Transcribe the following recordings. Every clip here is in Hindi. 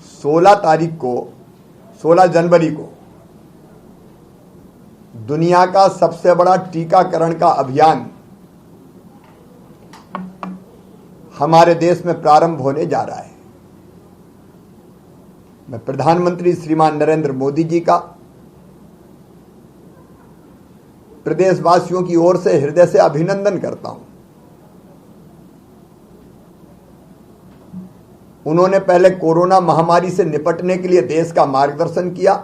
16 जनवरी को दुनिया का सबसे बड़ा टीकाकरण का अभियान हमारे देश में प्रारंभ होने जा रहा है। मैं प्रधानमंत्री श्रीमान नरेंद्र मोदी जी का प्रदेशवासियों की ओर से हृदय से अभिनंदन करता हूं। उन्होंने पहले कोरोना महामारी से निपटने के लिए देश का मार्गदर्शन किया।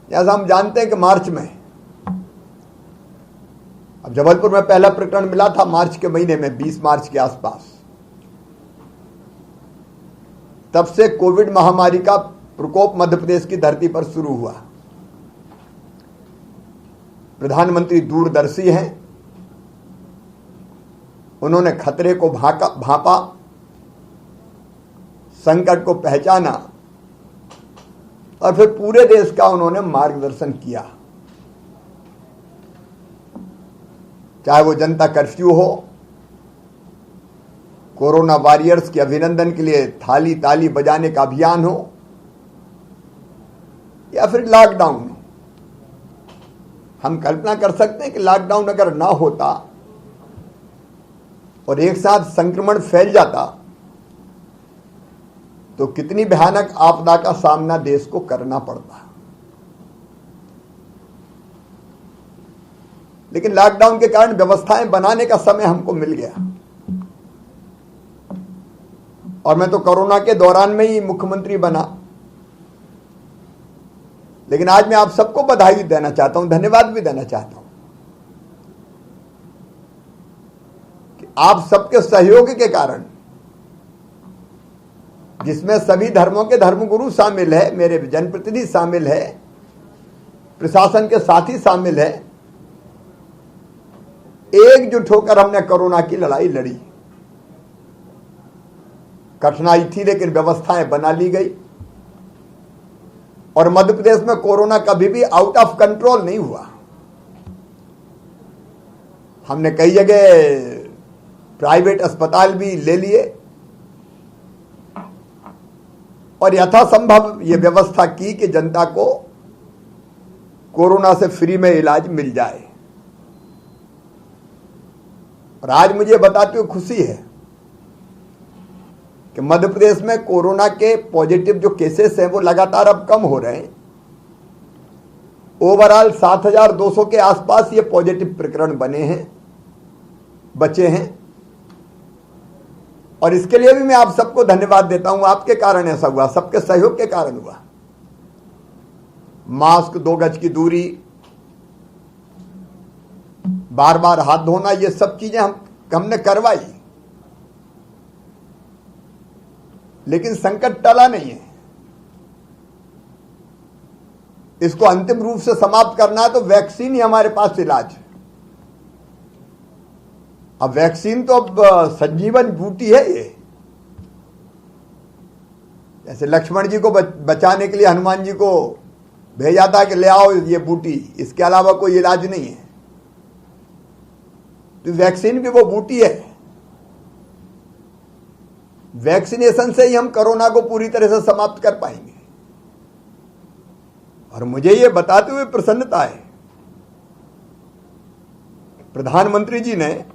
जैसा हम जानते हैं कि मार्च में, अब जबलपुर में पहला प्रकरण मिला था मार्च के महीने में, 20 मार्च के आसपास। तब से कोविड महामारी का प्रकोप मध्य प्रदेश की धरती पर शुरू हुआ। प्रधानमंत्री दूरदर्शी हैं, उन्होंने खतरे को भांपा, संकट को पहचाना और फिर पूरे देश का उन्होंने मार्गदर्शन किया। चाहे वो जनता कर्फ्यू हो, कोरोना वॉरियर्स के अभिनंदन के लिए थाली ताली बजाने का अभियान हो, या फिर लॉकडाउन हो। हम कल्पना कर सकते हैं कि लॉकडाउन अगर ना होता और एक साथ संक्रमण फैल जाता तो कितनी भयानक आपदा का सामना देश को करना पड़ता। लेकिन लॉकडाउन के कारण व्यवस्थाएं बनाने का समय हमको मिल गया। और मैं तो कोरोना के दौरान में ही मुख्यमंत्री बना। लेकिन आज मैं आप सबको बधाई देना चाहता हूं, धन्यवाद भी देना चाहता हूं कि आप सबके सहयोग के कारण, जिसमें सभी धर्मों के धर्मगुरु शामिल है, मेरे जनप्रतिनिधि शामिल है, प्रशासन के साथी शामिल है, एकजुट होकर हमने कोरोना की लड़ाई लड़ी। कठिनाई थी लेकिन व्यवस्थाएं बना ली गई और मध्य प्रदेश में कोरोना कभी भी आउट ऑफ कंट्रोल नहीं हुआ। हमने कई जगह प्राइवेट अस्पताल भी ले लिए और यथासंभव ये व्यवस्था की कि जनता को कोरोना से फ्री में इलाज मिल जाए। और आज मुझे बताते हुए खुशी है कि मध्य प्रदेश में कोरोना के पॉजिटिव जो केसेस हैं वो लगातार अब कम हो रहे हैं। ओवरऑल 7,200 के आसपास ये पॉजिटिव प्रकरण बचे हैं। और इसके लिए भी मैं आप सबको धन्यवाद देता हूं। आपके कारण ऐसा हुआ, सबके सहयोग के कारण हुआ। मास्क, 2 गज की दूरी, बार बार हाथ धोना, ये सब चीजें हमने करवाई। लेकिन संकट टला नहीं है। इसको अंतिम रूप से समाप्त करना है तो वैक्सीन ही हमारे पास इलाज है। अब वैक्सीन तो अब संजीवन बूटी है। ये जैसे लक्ष्मण जी को बचाने के लिए हनुमान जी को भेजा था कि ले आओ ये बूटी, इसके अलावा कोई इलाज नहीं है। तो वैक्सीन भी वो बूटी है। वैक्सीनेशन से ही हम कोरोना को पूरी तरह से समाप्त कर पाएंगे। और मुझे ये बताते हुए प्रसन्नता है, प्रधानमंत्री जी ने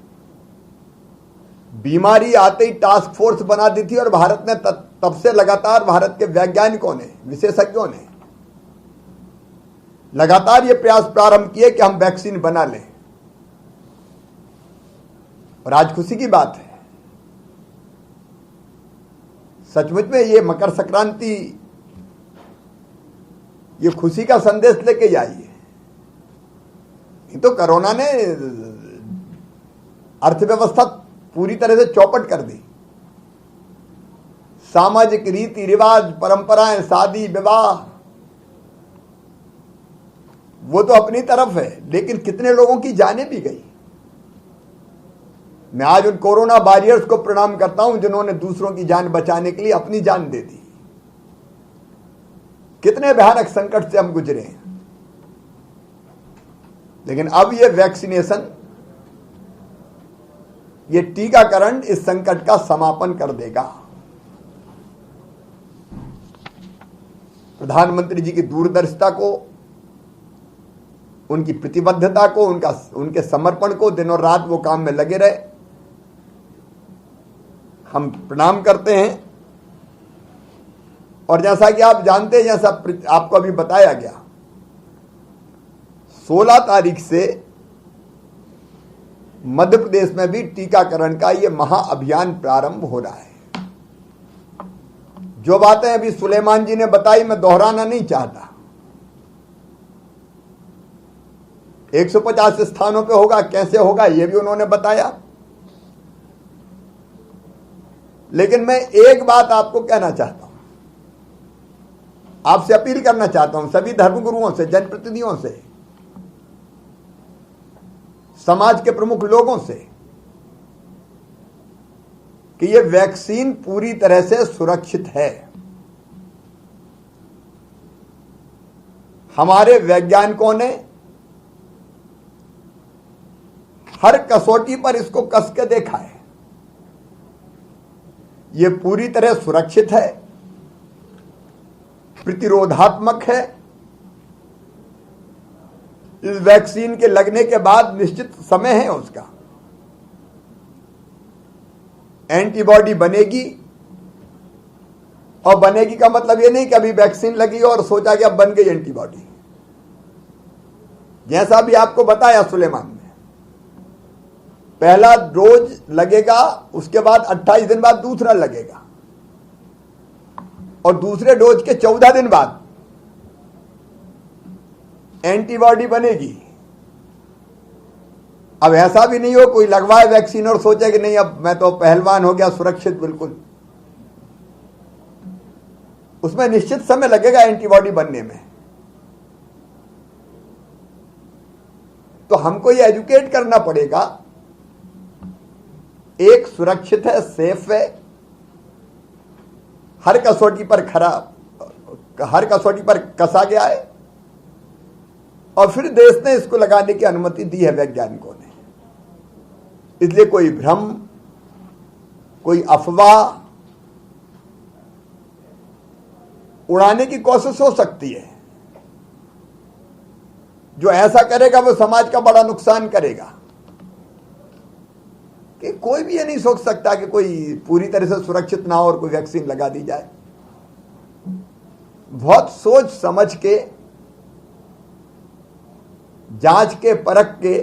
बीमारी आते ही टास्क फोर्स बना दी थी और भारत ने तब से लगातार, भारत के वैज्ञानिकों ने, विशेषज्ञों ने लगातार ये प्रयास प्रारंभ किए कि हम वैक्सीन बना लें। और आज खुशी की बात है, सचमुच में ये मकर संक्रांति ये खुशी का संदेश लेके आई है। नहीं तो कोरोना ने अर्थव्यवस्था पूरी तरह से चौपट कर दी। सामाजिक रीति रिवाज, परंपराएं, शादी विवाह, वो तो अपनी तरफ है, लेकिन कितने लोगों की जानें भी गई। मैं आज उन कोरोना वॉरियर्स को प्रणाम करता हूं जिन्होंने दूसरों की जान बचाने के लिए अपनी जान दे दी। कितने भयानक संकट से हम गुजरे हैं। लेकिन अब ये वैक्सीनेशन, ये टीकाकरण इस संकट का समापन कर देगा। प्रधानमंत्री जी की दूरदर्शिता को, उनकी प्रतिबद्धता को, उनके समर्पण को, दिनों रात वो काम में लगे रहे। हम प्रणाम करते हैं। और जैसा कि आप जानते हैं, जैसा आपको अभी बताया गया, 16 तारीख से मध्य प्रदेश में भी टीकाकरण का ये महाअभियान प्रारंभ हो रहा है। जो बातें अभी सुलेमान जी ने बताई, मैं दोहराना नहीं चाहता। 150 स्थानों पे होगा, कैसे होगा ये भी उन्होंने बताया। लेकिन मैं एक बात आपको कहना चाहता हूं, आपसे अपील करना चाहता हूं, सभी धर्मगुरुओं से, जनप्रतिनिधियों से, समाज के प्रमुख लोगों से, कि यह वैक्सीन पूरी तरह से सुरक्षित है। हमारे वैज्ञानिकों ने हर कसौटी पर इसको कस के देखा है। यह पूरी तरह सुरक्षित है, प्रतिरोधात्मक है। इस वैक्सीन के लगने के बाद निश्चित समय है उसका, एंटीबॉडी बनेगी। और बनेगी का मतलब ये नहीं कि अभी वैक्सीन लगी और सोचा कि अब बन गई एंटीबॉडी। जैसा भी आपको बताया सुलेमान ने, पहला डोज लगेगा, उसके बाद 28 दिन बाद दूसरा लगेगा, और दूसरे डोज के 14 दिन बाद एंटीबॉडी बनेगी। अब ऐसा भी नहीं हो कोई लगवाए वैक्सीन और सोचे कि नहीं अब मैं तो पहलवान हो गया, सुरक्षित बिल्कुल। उसमें निश्चित समय लगेगा एंटीबॉडी बनने में। तो हमको ये एजुकेट करना पड़ेगा। एक, सुरक्षित है, सेफ है, हर कसौटी पर कसा गया है, और फिर देश ने इसको लगाने की अनुमति दी है वैज्ञानिकों ने। इसलिए कोई भ्रम, कोई अफवाह उड़ाने की कोशिश हो सकती है। जो ऐसा करेगा वो समाज का बड़ा नुकसान करेगा। कि कोई भी ये नहीं सोच सकता कि कोई पूरी तरह से सुरक्षित ना हो और कोई वैक्सीन लगा दी जाए। बहुत सोच समझ के, जांच के, परख के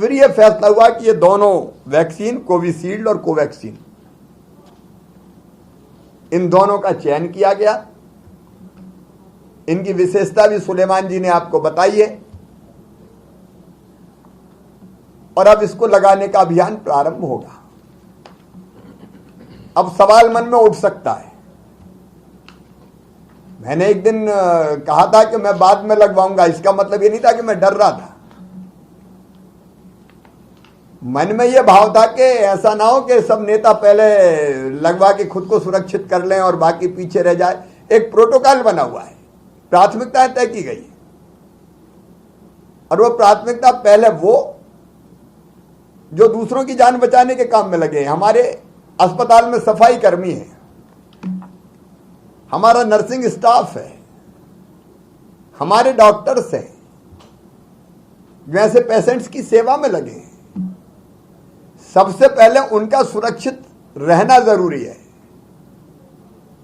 फिर यह फैसला हुआ कि ये दोनों वैक्सीन, कोविशील्ड और कोवैक्सीन, इन दोनों का चयन किया गया। इनकी विशेषता भी सुलेमान जी ने आपको बताई है। और अब इसको लगाने का अभियान प्रारंभ होगा। अब सवाल मन में उठ सकता है, मैंने एक दिन कहा था कि मैं बाद में लगवाऊंगा। इसका मतलब ये नहीं था कि मैं डर रहा था। मन में यह भाव था कि ऐसा ना हो कि सब नेता पहले लगवा के खुद को सुरक्षित कर लें और बाकी पीछे रह जाए। एक प्रोटोकॉल बना हुआ है, प्राथमिकताएं तय की गई, और वो प्राथमिकता पहले वो जो दूसरों की जान बचाने के काम में लगे हैं। हमारे अस्पताल में सफाई कर्मी है, हमारा नर्सिंग स्टाफ है, हमारे डॉक्टर्स हैं, जैसे पेशेंट्स की सेवा में लगे हैं। सबसे पहले उनका सुरक्षित रहना जरूरी है।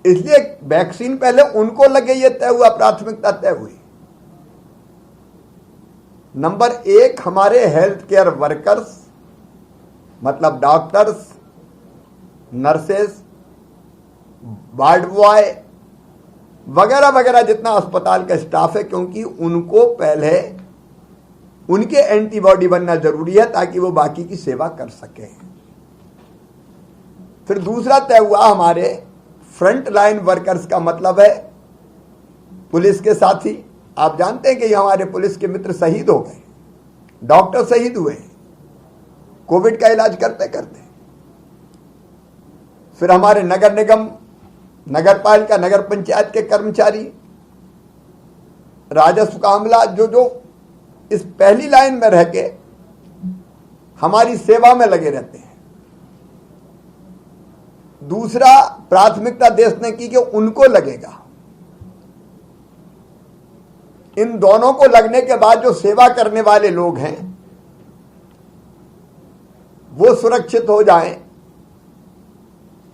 इसलिए वैक्सीन पहले उनको लगे, ये तय हुआ, प्राथमिकता तय हुई। नंबर 1, हमारे हेल्थ केयर वर्कर्स, मतलब डॉक्टर्स, नर्सेस, वार्ड बॉय वगैरह वगैरह, जितना अस्पताल का स्टाफ है, क्योंकि उनको पहले उनके एंटीबॉडी बनना जरूरी है ताकि वो बाकी की सेवा कर सके। फिर दूसरा तय हुआ हमारे फ्रंट लाइन वर्कर्स का, मतलब है पुलिस के साथी। आप जानते हैं कि हमारे पुलिस के मित्र शहीद हो गए, डॉक्टर शहीद हुए कोविड का इलाज करते करते। फिर हमारे नगर निगम, नगर पालिका, नगर पंचायत के कर्मचारी, राजस्व का अमला, जो इस पहली लाइन में रह के हमारी सेवा में लगे रहते हैं। दूसरा प्राथमिकता देश ने की कि उनको लगेगा। इन दोनों को लगने के बाद जो सेवा करने वाले लोग हैं वो सुरक्षित हो जाएं।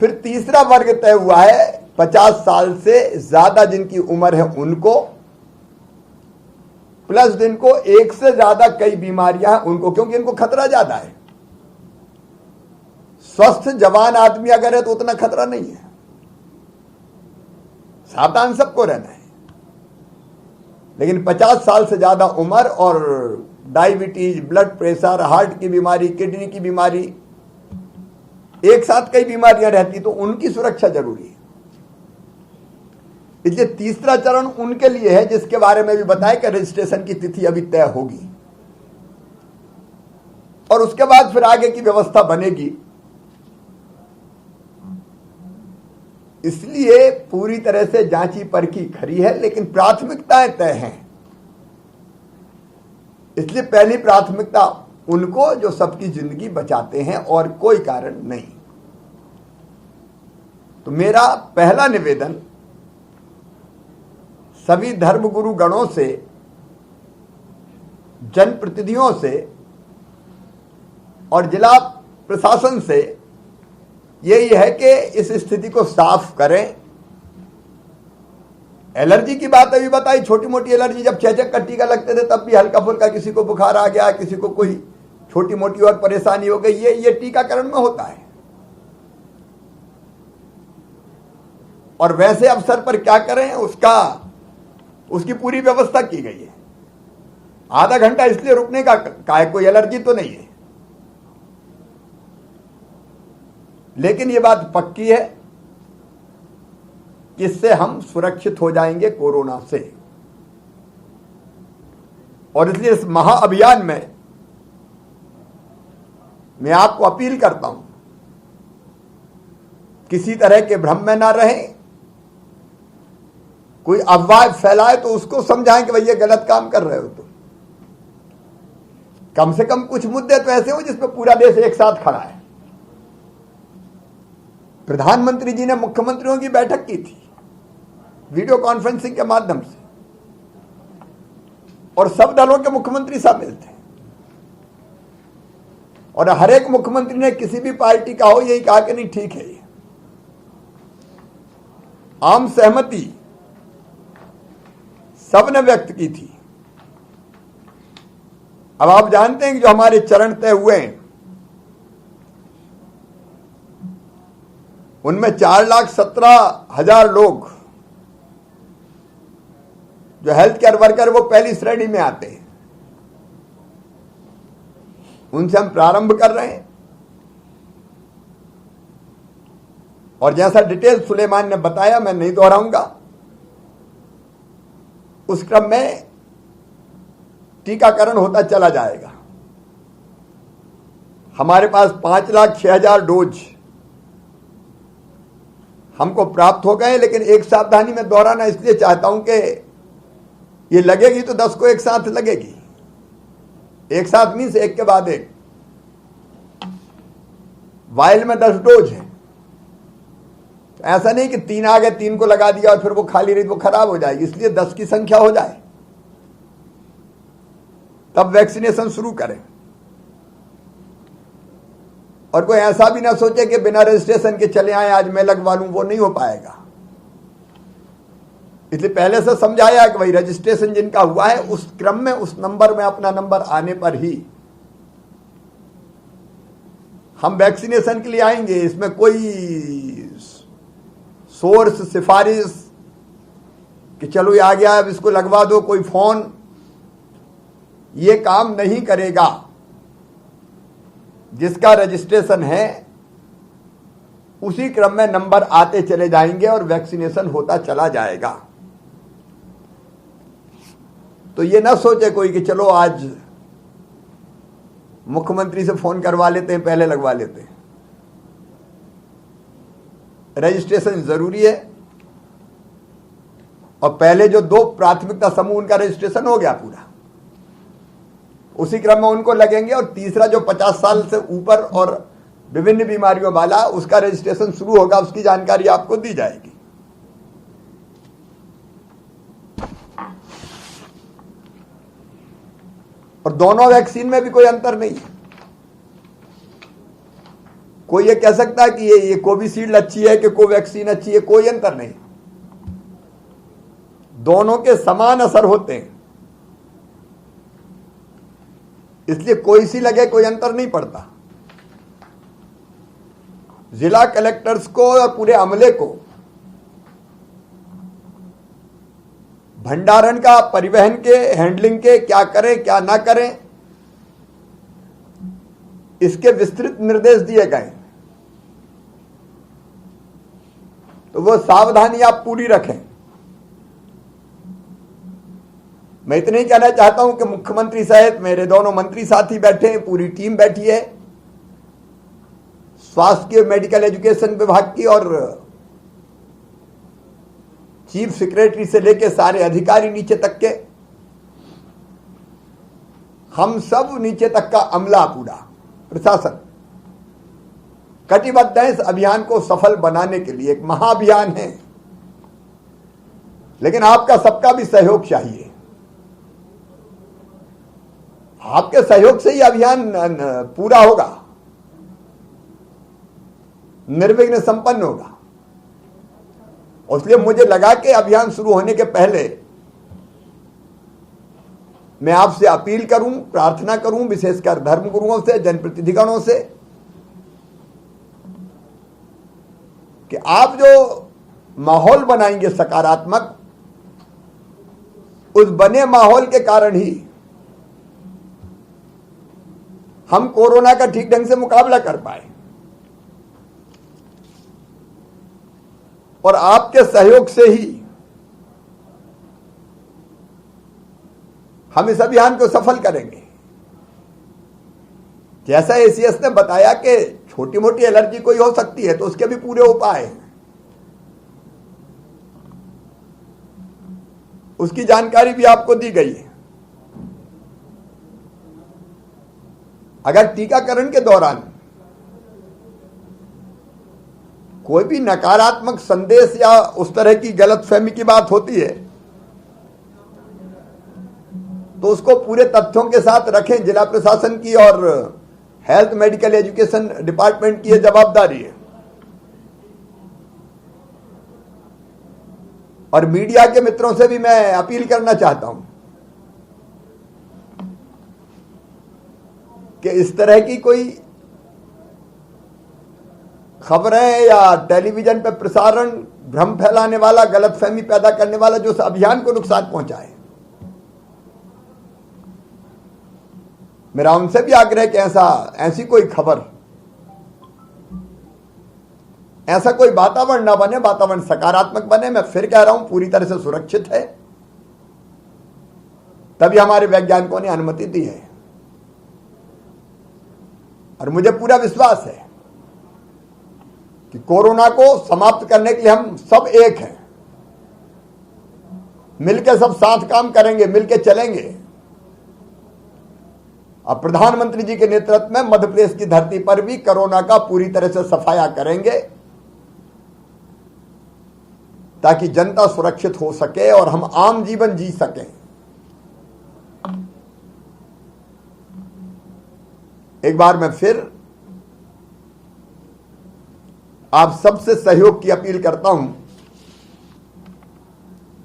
फिर तीसरा वर्ग तय हुआ है 50 साल से ज्यादा जिनकी उम्र है उनको, प्लस जिनको एक से ज्यादा कई बीमारियां हैं उनको, क्योंकि इनको खतरा ज्यादा है। स्वस्थ जवान आदमी अगर है तो उतना खतरा नहीं है, सावधान सबको रहना है। लेकिन 50 साल से ज्यादा उम्र और डायबिटीज, ब्लड प्रेशर, हार्ट की बीमारी, किडनी की बीमारी, एक साथ कई बीमारियां रहती तो उनकी सुरक्षा जरूरी है। इसलिए तीसरा चरण उनके लिए है जिसके बारे में भी बताया कि रजिस्ट्रेशन की तिथि अभी तय होगी और उसके बाद फिर आगे की व्यवस्था बनेगी। इसलिए पूरी तरह से जांची परखी खरी है, लेकिन प्राथमिकताएं तय हैं। इसलिए पहली प्राथमिकता उनको जो सबकी जिंदगी बचाते हैं और कोई कारण नहीं। तो मेरा पहला निवेदन सभी धर्मगुरु गणों से, जनप्रतिनिधियों से और जिला प्रशासन से यही है कि इस स्थिति को साफ करें। एलर्जी की बात अभी बताई, छोटी मोटी एलर्जी, जब चेचक का टीका लगते थे तब भी हल्का फुल्का किसी को बुखार आ गया, किसी को कोई छोटी मोटी और परेशानी हो गई, ये टीकाकरण में होता है। और वैसे अवसर पर क्या करें उसकी पूरी व्यवस्था की गई है। आधा घंटा इसलिए रुकने का कोई एलर्जी तो नहीं है, लेकिन यह बात पक्की है कि इससे हम सुरक्षित हो जाएंगे कोरोना से। और इसलिए इस महाअभियान में मैं आपको अपील करता हूं, किसी तरह के भ्रम में ना रहें। कोई अफवाह फैलाए तो उसको समझाएं कि भाई ये गलत काम कर रहे हो। तो कम से कम कुछ मुद्दे तो ऐसे हो जिसमें पूरा देश एक साथ खड़ा है। प्रधानमंत्री जी ने मुख्यमंत्रियों की बैठक की थी वीडियो कॉन्फ्रेंसिंग के माध्यम से, और सब दलों के मुख्यमंत्री शामिल थे। और हर एक मुख्यमंत्री ने किसी भी पार्टी का हो यही कहा कि नहीं ठीक है, ये आम सहमति सबने व्यक्त की थी। अब आप जानते हैं कि जो हमारे चरण तय हुए हैं उनमें 4,17,000 लोग जो हेल्थ केयर वर्कर वो पहली श्रेणी में आते हैं, उनसे हम प्रारंभ कर रहे हैं। और जैसा डिटेल सुलेमान ने बताया, मैं नहीं दोहराऊंगा। उस क्रम में टीकाकरण होता चला जाएगा। हमारे पास 5,06,000 डोज हमको प्राप्त हो गए, लेकिन एक सावधानी में दोहराना इसलिए चाहता हूं कि ये लगेगी तो 10 को एक साथ लगेगी, एक साथ मीन्स एक के बाद एक। वायल में 10 डोज है, तो ऐसा नहीं कि 3 आ गए, 3 को लगा दिया और फिर वो खाली रही, वो खराब हो जाएगी। इसलिए 10 की संख्या हो जाए तब वैक्सीनेशन शुरू करें। और कोई ऐसा भी ना सोचे कि बिना रजिस्ट्रेशन के चले आए, आज मैं लगवा लूं, वो नहीं हो पाएगा। इसलिए पहले से समझाया कि भाई रजिस्ट्रेशन जिनका हुआ है उस क्रम में, उस नंबर में अपना नंबर आने पर ही हम वैक्सीनेशन के लिए आएंगे। इसमें कोई सोर्स सिफारिश कि चलो ये आ गया अब इसको लगवा दो, कोई फोन, ये काम नहीं करेगा। जिसका रजिस्ट्रेशन है उसी क्रम में नंबर आते चले जाएंगे और वैक्सीनेशन होता चला जाएगा। तो ये ना सोचे कोई कि चलो आज मुख्यमंत्री से फोन करवा लेते हैं, पहले लगवा लेते हैं। रजिस्ट्रेशन जरूरी है। और पहले जो 2 प्राथमिकता समूह उनका रजिस्ट्रेशन हो गया पूरा, उसी क्रम में उनको लगेंगे। और तीसरा जो 50 साल से ऊपर और विभिन्न बीमारियों वाला, उसका रजिस्ट्रेशन शुरू होगा, उसकी जानकारी आपको दी जाएगी। और दोनों वैक्सीन में भी कोई अंतर नहीं है। कोई ये कह सकता है कि ये कोविशील्ड अच्छी है कि कोवैक्सीन अच्छी है, कोई अंतर नहीं। दोनों के समान असर होते हैं, इसलिए कोई सी लगे कोई अंतर नहीं पड़ता। जिला कलेक्टर्स को और पूरे अमले को भंडारण का, परिवहन के, हैंडलिंग के क्या करें क्या ना करें, इसके विस्तृत निर्देश दिए गए। तो वो सावधानी आप पूरी रखें। मैं इतना ही कहना चाहता हूं कि मुख्यमंत्री सहित मेरे दोनों मंत्री साथी बैठे हैं, पूरी टीम बैठी है, स्वास्थ्य मेडिकल एजुकेशन विभाग की और चीफ सेक्रेटरी से लेकर सारे अधिकारी नीचे तक के, हम सब नीचे तक का अमला, पूरा प्रशासन कटिबद्ध है इस अभियान को सफल बनाने के लिए। एक महाअभियान है, लेकिन आपका सबका भी सहयोग चाहिए। आपके सहयोग से ही अभियान पूरा होगा, निर्विघ्न संपन्न होगा। इसलिए मुझे लगा कि अभियान शुरू होने के पहले मैं आपसे अपील करूं, प्रार्थना करूं, विशेषकर धर्मगुरुओं से, जनप्रतिनिधिगणों से, कि आप जो माहौल बनाएंगे सकारात्मक, उस बने माहौल के कारण ही हम कोरोना का ठीक ढंग से मुकाबला कर पाए। और आपके सहयोग से ही हम इस अभियान को सफल करेंगे। जैसा एसीएस ने बताया कि छोटी मोटी एलर्जी कोई हो सकती है, तो उसके भी पूरे उपाय हैं, उसकी जानकारी भी आपको दी गई है। अगर टीकाकरण के दौरान कोई भी नकारात्मक संदेश या उस तरह की गलतफहमी की बात होती है, तो उसको पूरे तथ्यों के साथ रखें। जिला प्रशासन की और हेल्थ मेडिकल एजुकेशन डिपार्टमेंट की यह जवाबदारी है। और मीडिया के मित्रों से भी मैं अपील करना चाहता हूं कि इस तरह की कोई खबरें या टेलीविजन पर प्रसारण भ्रम फैलाने वाला, गलतफहमी पैदा करने वाला, जो इस अभियान को नुकसान पहुंचाए, मेरा उनसे भी आग्रह कि ऐसी कोई खबर, ऐसा कोई वातावरण ना बने, वातावरण सकारात्मक बने। मैं फिर कह रहा हूं, पूरी तरह से सुरक्षित है, तभी हमारे वैज्ञानिकों ने अनुमति दी है। और मुझे पूरा विश्वास है कि कोरोना को समाप्त करने के लिए हम सब एक हैं, मिलकर सब साथ काम करेंगे, मिलकर चलेंगे। अब प्रधानमंत्री जी के नेतृत्व में मध्य प्रदेश की धरती पर भी कोरोना का पूरी तरह से सफाया करेंगे, ताकि जनता सुरक्षित हो सके और हम आम जीवन जी सकें। एक बार मैं फिर आप सबसे सहयोग की अपील करता हूं।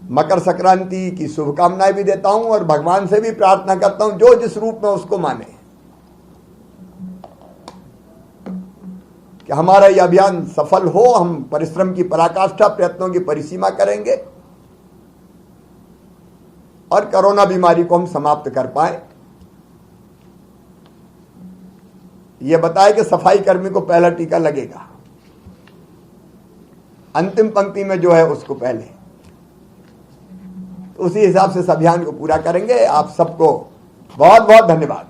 मकर संक्रांति की शुभकामनाएं भी देता हूं और भगवान से भी प्रार्थना करता हूं, जो जिस रूप में उसको माने, कि हमारा यह अभियान सफल हो। हम परिश्रम की पराकाष्ठा, प्रयत्नों की परिसीमा करेंगे और कोरोना बीमारी को हम समाप्त कर पाए। यह बताए कि सफाई कर्मी को पहला टीका लगेगा, अंतिम पंक्ति में जो है उसको पहले। तो उसी हिसाब से इस अभियान को पूरा करेंगे। आप सबको बहुत बहुत धन्यवाद।